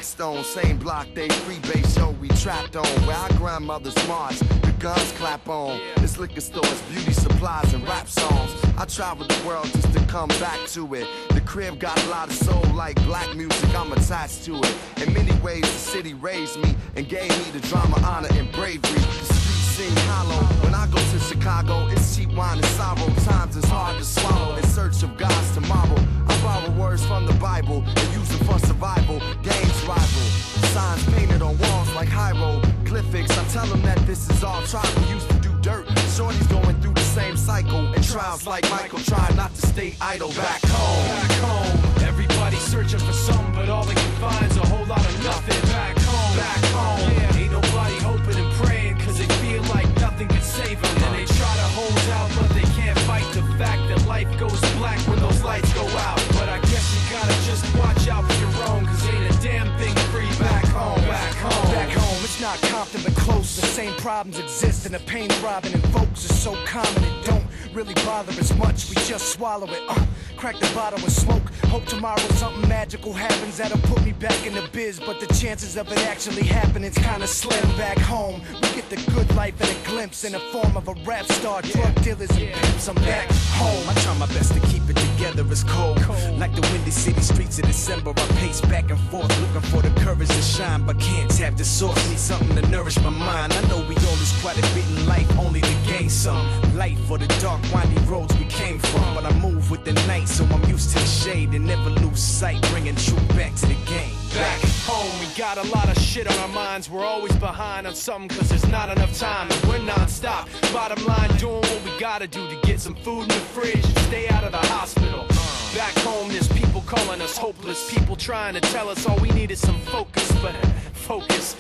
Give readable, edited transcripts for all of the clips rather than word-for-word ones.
Blackstone, same block, they free base, yo, we trapped on. Where our grandmothers march, the guns clap on. It's liquor stores, beauty supplies, and rap songs. I traveled the world just to come back to it. The crib got a lot of soul like black music, I'm attached to it. In many ways, the city raised me and gave me the drama, honor, and bravery. The streets seem hollow. When I go to Chicago, it's cheap wine and sorrow. Times is hard to swallow in search of God's tomorrow. I borrow words from the Bible and use them for survival. Games rival, signs painted on walls like hieroglyphics. I tell them that this is all tribal. Used to do dirt. Shorty's going through the same cycle and trials like Michael, trying not to stay idle. Back home, back home. Everybody's searching for something, but all they can find's a whole lot of nothing. Back home, back home. Yeah, ain't nobody hoping and praying, cause they feel like nothing can save them. And they try to hold out, but they can't fight the fact that life goes black when those lights go out. But I guess you gotta just watch out for your own, cause ain't a damn thing free back home, back home. Back home, it's not Compton but close. The same problems exist and the pain throbbing and folks are so common it don't really bother as much. We just swallow it, crack the bottle and smoke. Hope tomorrow something magical happens that'll put me back in the biz, but the chances of it actually happening's kinda slim. Back home, we get the good life in a glimpse in the form of a rap star, drug dealers and pimps. I'm back home. I try my best to keep it together, it's cold. Like the windy city streets of December, I pace back and forth, looking for the courage to shine, but can't tap the source. Need something to nourish my mind. I know we all lose quite a bit in life, only to gain some. Light for the dark, windy roads we came from, but I move with the night, so I'm used to the shade and never lose sight, bringing truth back to the game. Back home, we got a lot of shit on our minds. We're always behind on something cause there's not enough time, and we're non-stop. Bottom line, doing what we gotta do to get some food in the fridge and stay out of the hospital. Back home, there's people calling us hopeless, people trying to tell us all we need is some focus. But focus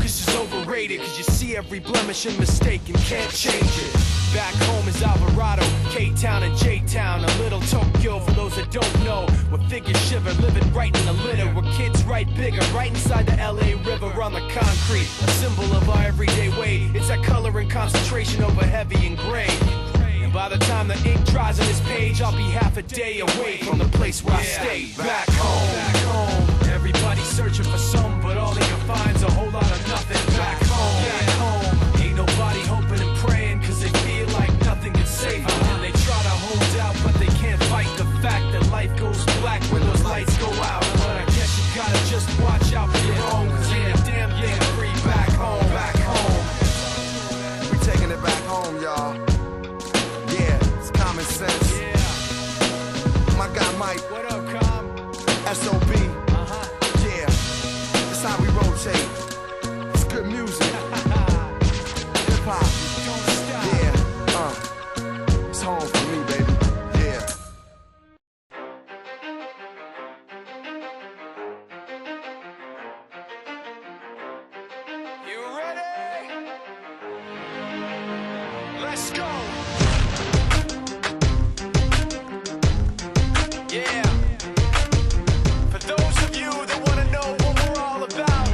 is overrated, cause you see every blemish and mistake and can't change it. Back home is Alvarado, K-Town and J-Town, a little Tokyo for those that don't know. Where figures shiver, living right in the litter, where kids write bigger, right inside the LA River on the concrete. A symbol of our everyday way, it's that color and concentration over heavy and gray. And by the time the ink dries on this page, I'll be half a day away from the place where I stay. Back home, everybody's searching for something, but all they can find's a whole lot of nothing. Back home, ain't nobody hoping and praying, cause they feel like nothing can save them. And they try to hold out, but they can't fight the fact that life goes black when those lights go out. But I guess you gotta just watch out for your own, cause ain't a damn thing free back home, back home. we taking it back home, y'all. Yeah, it's common sense. Yeah. My guy Mike, What up, Com? SOB. Yeah, that's how we rotate. It's good music. Hip hop. Don't stop. Yeah, it's home for me, baby. Yeah. You ready? Let's go. Yeah. For those of you that want to know what we're all about,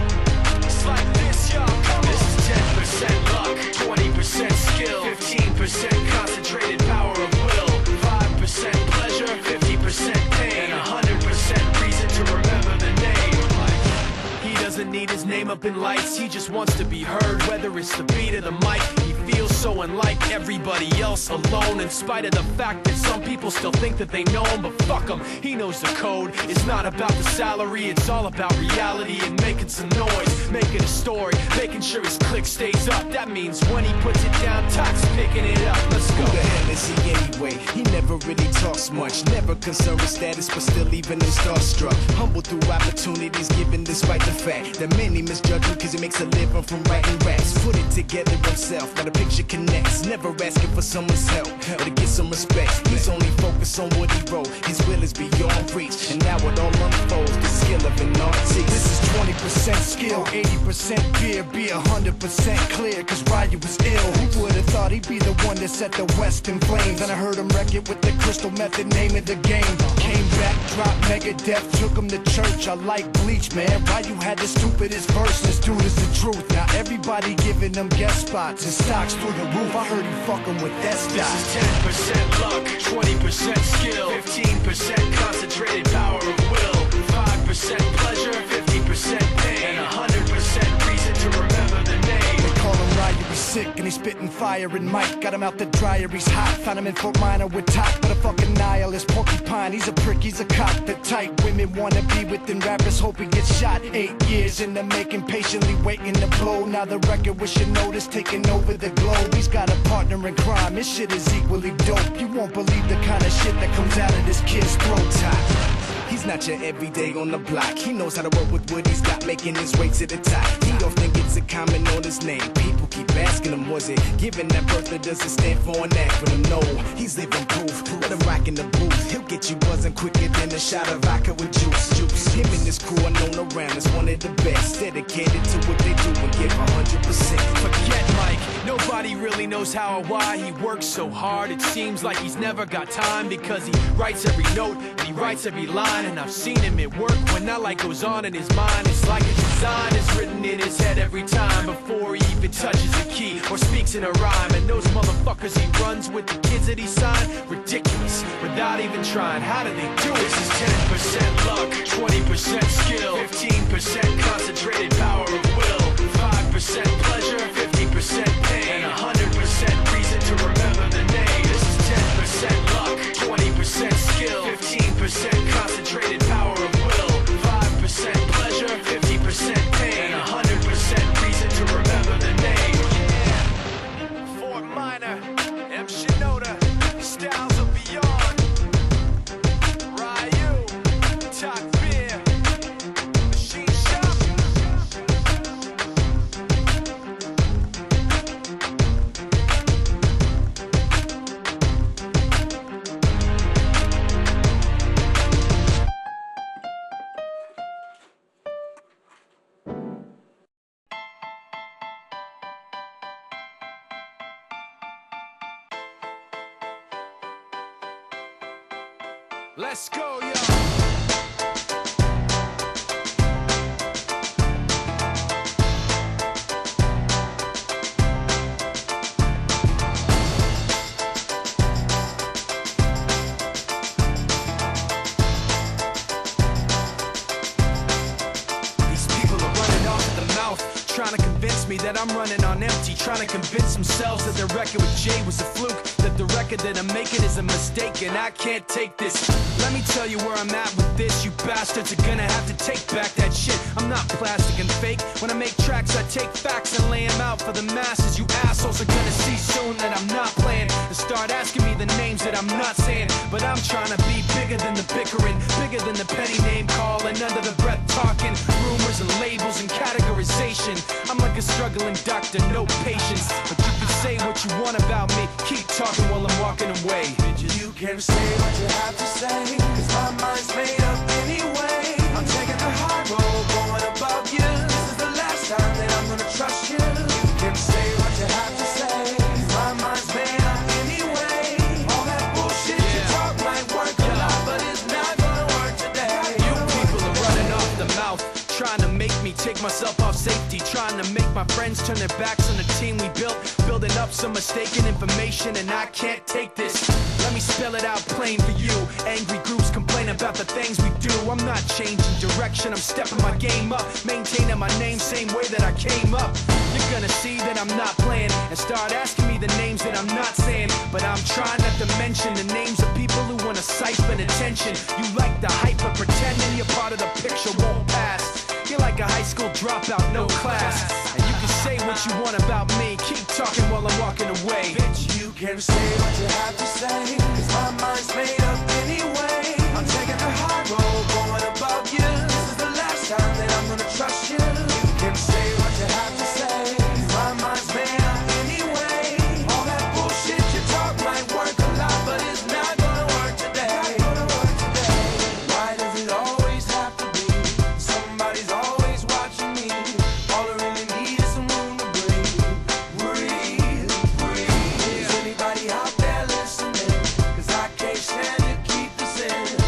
it's like this, y'all. Come on. This is 10% luck, 20% skill, 15% concentrated power of will, 5% pleasure, 50% pain, and 100% reason to remember the name. He doesn't need his name up in lights, he just wants to be heard, whether it's the beat or the mic. He feels so unlike everybody else, alone, in spite of the fact that some people still think that they know him. But fuck him, he knows the code. It's not about the salary, it's all about reality and making some noise, making a story, making sure his click stays up. That means when he puts it down, Tox picking it up. Let's go. Who the hell is he anyway? He never really talks much, never concerned with status, but still even him starstruck. Humble through opportunities given despite the fact that many misjudge him cause he makes a living from writing raps. Put it together himself, got a picture connects, never asking for someone's help or to get some respect. He's only focused on what he wrote, his will is beyond reach, and now it all unfolds, the skill of an artist. This is 20% skill, 80% fear, be 100% clear, cause Ryu was ill. Who would've thought he'd be the one that set the West in flames? And I heard him wreck it with the crystal method, name of the game. Came back, dropped Megadeth, took him to church. I like Bleach, man. Ryu had the stupidest verse, this dude is the truth. Now everybody giving them guest spots and stocks through the roof. I heard he fucking with that stock. This is 10% luck, 20% skill, 15% concentrated power of will, 5% pleasure, 50% pain. he's spitting fire. And Mike got him out the dryer, he's hot. Found him in Fort Minor with top, but a fucking nihilist porcupine. He's a prick, he's a cop. The type women wanna be within rappers, hope he gets shot. 8 years in the making, patiently waiting to blow. Now the record with your notice taking over the globe. He's got a partner in crime, his shit is equally dope. You won't believe the kind of shit that comes out of this kid's throat. He's not your everyday on the block. He knows how to work with what he's got, making his way to the top. He often gets a comment on his name. People keep asking him, was it given that birth that doesn't stand for an acronym? No, he's living proof. Let him rock in the booth. He'll get you buzzing quicker than a shot of vodka with juice. Him and his crew are known around as one of the best. Dedicated to what they do and give 100%. Forget Mike, nobody really knows how or why he works so hard. It seems like he's never got time, because he writes every note and he writes every line. And I've seen him at work when that light goes on in his mind. It's like a design is written in his head every time before he even touches a key or speaks in a rhyme. And those motherfuckers he runs with, the kids that he signed, ridiculous, without even trying. How do they do it? This is 10% luck, 20% skill, 15% concentrated power of will, 5% pleasure, 50% pain, and 100% reason to remember the name. This is 10% luck, 20% skill, 15% concentrated power of will, 5% pleasure, 50% pain, and 100% reason to remember the name. Yeah. Fort Minor, M. Shinoda, Styles of Beyond, Ryu, Talk Beer, Machine Shop. Let's go, yo. Trying to convince me that I'm running on empty, trying to convince themselves that their record with Jay was a fluke, that the record that I'm making is a mistake, and I can't take this. Let me tell you where I'm at with this. You bastards are gonna have to take back that shit. I'm not plastic and fake. When I make tracks, I take facts and lay them out for the masses. You assholes are gonna see soon that I'm not playing, and start asking me the names that I'm not saying. But I'm trying to be bigger than the bickering, bigger than the petty name calling, under the breath talking, rumors and labels and categorization. I'm like a struggling doctor, no patience. But you can say what you want about me, keep talking while I'm walking away. You can say what you have to say, cause my mind's made up anyway. I'm taking the high road, going above you. This is the last time that I'm gonna trust you. You can say what you have to say, cause my mind's made up anyway. All that bullshit you talk might work a lot, but it's not gonna work today. You people are running off the mouth, trying to make me take myself off safety, trying to make my friends turn their backs on the team we built, building up some mistaken information, and I can't take this. Let me spell it out plain for you. Angry groups complain about the things we do. I'm not changing direction, I'm stepping my game up, maintaining my name same way that I came up. You're gonna see that I'm not playing, and start asking me the names that I'm not saying. But I'm trying not to mention the names of people who wanna siphon attention. You like the hype, but pretending you're part of the picture won't pass. You're like a high school dropout, no class. And you can say what you want about me, keep talking while I'm walking away. You can say what you have to say, cause my mind's made up anyway. I'm taking the high road, going above you. This is the last time that I'm gonna trust you. You can say what you have to say, cause my mind's made up anyway. All that bullshit you talk might work a lot, but it's not gonna work today. Why does it always have to be somebody's always watching me? All I really need is some room to breathe. Is anybody out there listening? Cause I can't stand to keep this in.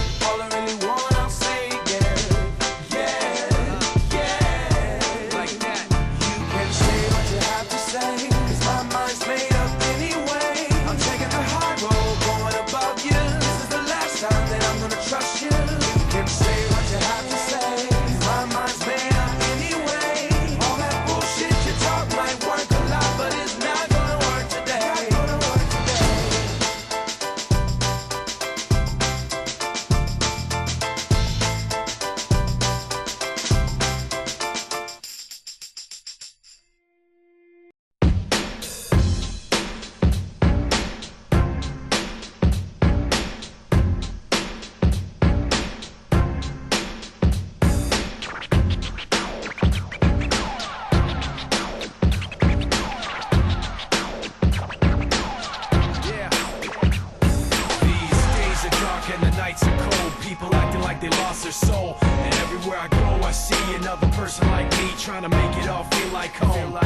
nights are cold. People acting like they lost their soul. And everywhere I go, I see another person like me, trying to make it all feel like home.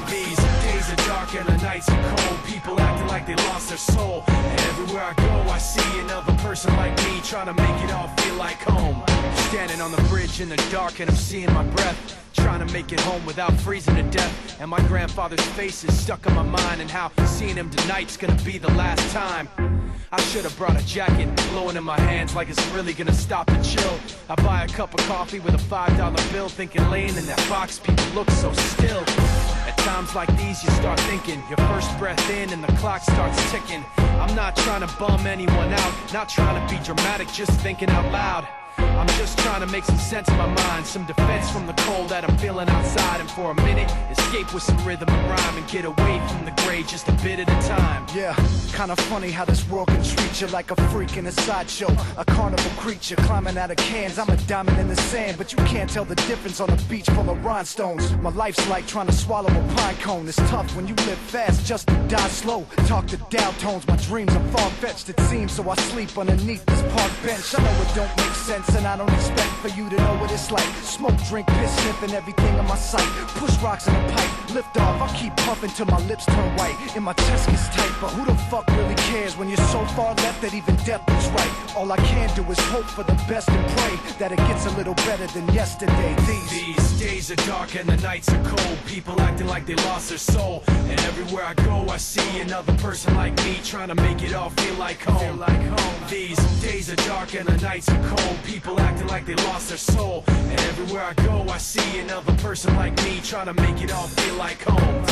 These days are dark and the nights are cold. People acting like they lost their soul. And everywhere I go, I see another person like me, trying to make it all feel like home. Standing on the bridge in the dark and I'm seeing my breath, trying to make it home without freezing to death. And my grandfather's face is stuck in my mind, and how seeing him tonight's gonna be the last time. I should have brought a jacket, blowing in my hands like it's really gonna stop the chill. I buy a cup of coffee with a $5 bill, thinking laying in that box, people look so still. At times like these you start thinking, your first breath in and the clock starts ticking. I'm not trying to bum anyone out, not trying to be dramatic, just thinking out loud. I'm just trying to make some sense in my mind, some defense from the cold that I'm feeling outside, and for a minute, escape with some rhythm and rhyme, and get away from the gray just a bit at a time. Yeah, kinda funny how this world can treat you like a freak in a sideshow, a carnival creature climbing out of cans. I'm a diamond in the sand, but you can't tell the difference on a beach full of rhinestones. My life's like trying to swallow a pine cone. It's tough when you live fast just to die slow. Talk to Dow tones, my dreams are far-fetched it seems, so I sleep underneath this park bench. I know it don't make sense, and I don't expect for you to know what it's like. Smoke, drink, piss, sniffing everything in my sight. Push rocks in a pipe, lift off, I keep puffing till my lips turn white and my chest gets tight. But who the fuck really cares when you're so far left that even death is right? All I can do is hope for the best and pray that it gets a little better than yesterday. These days are dark and the nights are cold. People acting like they lost their soul. And everywhere I go, I see another person like me, trying to make it all feel like home. These days are dark and the nights are cold. People acting like they lost their soul. And everywhere I go, I see another person like me, trying to make it all feel like home.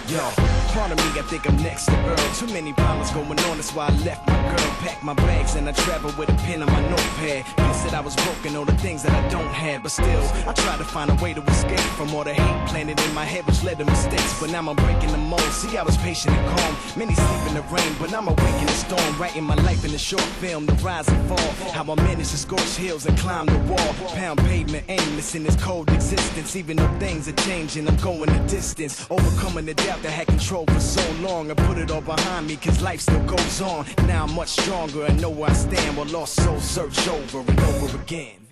Yo, part of me, I think I'm next to Earl. Too many problems going on, that's why I left my girl. Packed my bags and I traveled with a pen on my notepad. Pissed that I was broken, all the things that I don't have. But still, I try to find a way to escape from all the hate planted in my head, which led to mistakes. But now I'm breaking the mold. See, I was patient and calm. Many sleep in the rain, but I'm awake in the storm. Writing my life in a short film, the rise and fall. How I managed to scorch hills and climb the wall. Pound pavement, aimless in this cold existence. Even though things are changing, I'm going the distance. Overcoming the doubt that had control for so long. I put it all behind me, cause life still goes on. Now I'm much stronger and know where I stand, while lost souls search over and over again.